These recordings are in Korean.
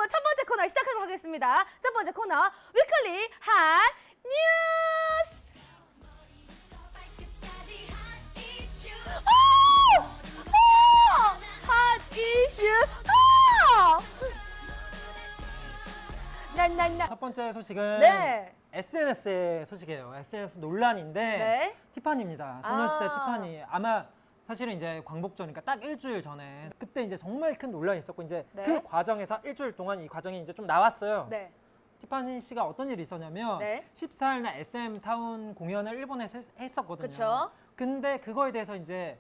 그러면 첫 번째 코너 시작하도록 하겠습니다. 첫 번째 코너 위클리 핫 뉴스. 핫 이슈. 난난나. 첫 번째 소식은 네. SNS의 소식이에요. SNS 논란인데 네. 티파니입니다. 소녀시대 아. 티파니. 아마 사실은 이제 광복절이니까 딱 일주일 전에 그때 이제 정말 큰 논란이 있었고 이제 네. 그 과정에서 일주일 동안 이 과정이 이제 좀 나왔어요. 네. 티파니 씨가 어떤 일이 있었냐면 네. 14일 날 SM 타운 공연을 일본에서 했었거든요. 그쵸. 근데 그거에 대해서 이제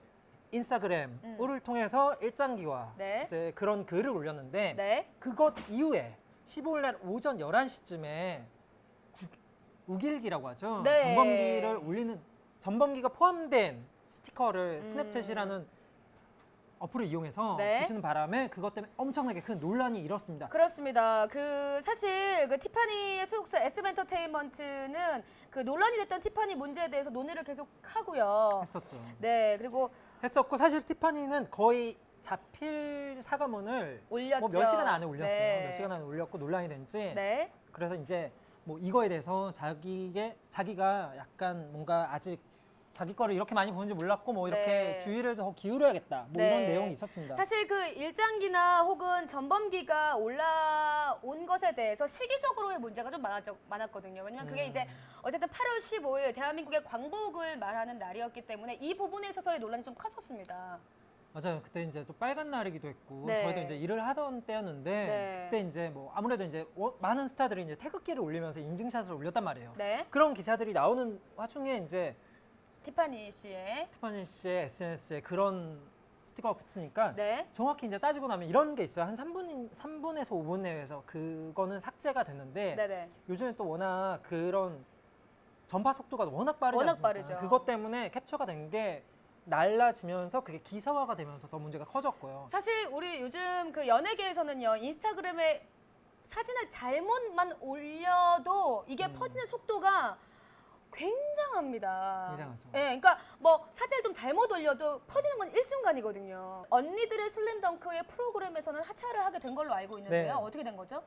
인스타그램을 통해서 일장기와 네. 이제 그런 글을 올렸는데 네. 그것 이후에 15일 날 오전 11시쯤에 우길기라고 하죠. 네. 전범기를 올리는 전범기가 포함된 스티커를 스냅챗이라는 어플을 이용해서 네. 붙이는 바람에 그것 때문에 엄청나게 큰 논란이 일었습니다. 그렇습니다. 사실 티파니의 소속사 S엔터테인먼트는 그 논란이 됐던 티파니 문제에 대해서 논의를 계속 하고요. 했었죠. 네, 그리고 했었고 사실 티파니는 거의 자필 사과문을 올렸죠. 뭐 몇 시간 안에 올렸어요. 네. 몇 시간 안에 올렸고 논란이 된지. 네. 그래서 이제 뭐 이거에 대해서 자기가 약간 뭔가 아직 자기 거를 이렇게 많이 보는지 몰랐고 뭐 이렇게 네. 주의를 더 기울여야겠다. 뭐 네. 이런 내용이 있었습니다. 사실 그 일장기나 혹은 전범기가 올라온 것에 대해서 시기적으로의 문제가 좀 많았거든요. 왜냐면 그게 이제 어쨌든 8월 15일 대한민국의 광복을 말하는 날이었기 때문에 이 부분에 있어서의 논란이 좀 컸었습니다. 맞아요. 그때 이제 좀 빨간 날이기도 했고 네. 저희도 이제 일을 하던 때였는데 네. 그때 이제 뭐 아무래도 이제 많은 스타들이 이제 태극기를 올리면서 인증샷을 올렸단 말이에요. 네. 그런 기사들이 나오는 와중에 이제 티파니 씨의 티파니 씨의 SNS에 그런 스티커가 붙으니까 네. 정확히 이제 따지고 나면 이런 게 있어요. 한 3분에서 5분 내외에서 그거는 삭제가 됐는데 네네. 요즘에 또 워낙 그런 전파 속도가 워낙 빠르지 워낙 않습니까? 빠르죠. 그것 때문에 캡처가 된 게 날라지면서 그게 기사화가 되면서 더 문제가 커졌고요. 사실 우리 요즘 그 연예계에서는요, 인스타그램에 사진을 잘못만 올려도 이게 퍼지는 속도가 굉장합니다. 굉장하죠. 예, 그러니까 뭐 사진을 좀 잘못 올려도 퍼지는 건 일순간이거든요. 언니들의 슬램덩크의 프로그램에서는 하차를 하게 된 걸로 알고 있는데요. 네. 어떻게 된 거죠?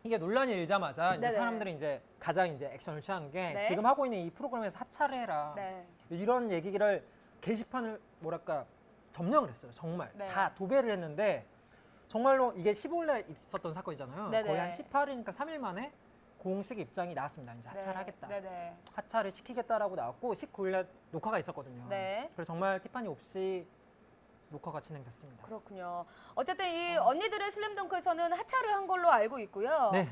이게 논란이 일자마자 이제 네네. 사람들이 이제 가장 이제 액션을 취한 게 네. 지금 하고 있는 이 프로그램에서 하차를 해라. 네. 이런 얘기를 게시판을 뭐랄까 점령을 했어요. 정말 네. 다 도배를 했는데 정말로 이게 15일날 있었던 사건이잖아요. 네네. 거의 한 18일이니까 3일 만에 공식 입장이 나왔습니다. 이제 하차를 네. 하겠다. 네네. 하차를 시키겠다라고 나왔고 19일날 녹화가 있었거든요. 네. 그래서 정말 티파니 없이 녹화가 진행됐습니다. 그렇군요. 어쨌든 이 언니들의 슬램덩크에서는 하차를 한 걸로 알고 있고요. 네.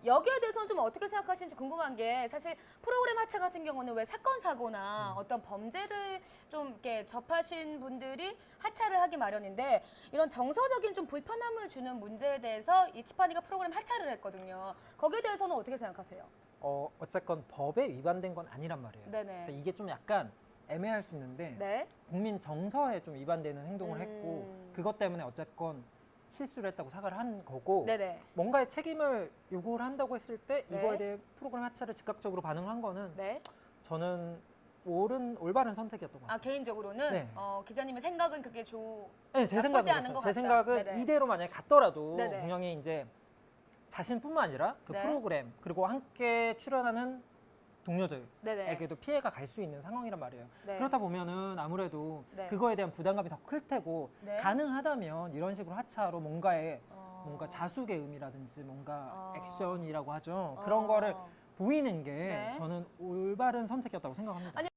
여기에 대해서는 좀 어떻게 생각하시는지 궁금한 게 사실 프로그램 하차 같은 경우는 왜 사건 사고나 어떤 범죄를 좀 이렇게 접하신 분들이 하차를 하기 마련인데 이런 정서적인 좀 불편함을 주는 문제에 대해서 이 티파니가 프로그램 하차를 했거든요. 거기에 대해서는 어떻게 생각하세요? 어쨌건 법에 위반된 건 아니란 말이에요. 네네. 그러니까 이게 좀 약간 애매할 수 있는데 네. 국민 정서에 좀 위반되는 행동을 했고 그것 때문에 어쨌건 실수를 했다고 사과를 한 거고 네네. 뭔가의 책임을 요구를 한다고 했을 때 네. 이거에 대해 프로그램 하차를 즉각적으로 반응을 한 거는 네. 저는 올바른 선택이었던 것 같아요. 개인적으로는 네. 기자님의 생각은 그게 네, 제 나쁘지 생각은 않은 그랬어요. 것 제 같다. 생각은 네네. 이대로 만약에 갔더라도 네네. 분명히 이제 자신뿐만 아니라 그 네. 프로그램 그리고 함께 출연하는 동료들에게도 네네. 피해가 갈 수 있는 상황이란 말이에요. 네. 그렇다 보면은 아무래도 네. 그거에 대한 부담감이 더 클 테고 네. 가능하다면 이런 식으로 하차로 뭔가 어. 자숙의 의미라든지 뭔가 어. 액션이라고 하죠. 그런 거를 보이는 게 네. 저는 올바른 선택이었다고 생각합니다. 아니,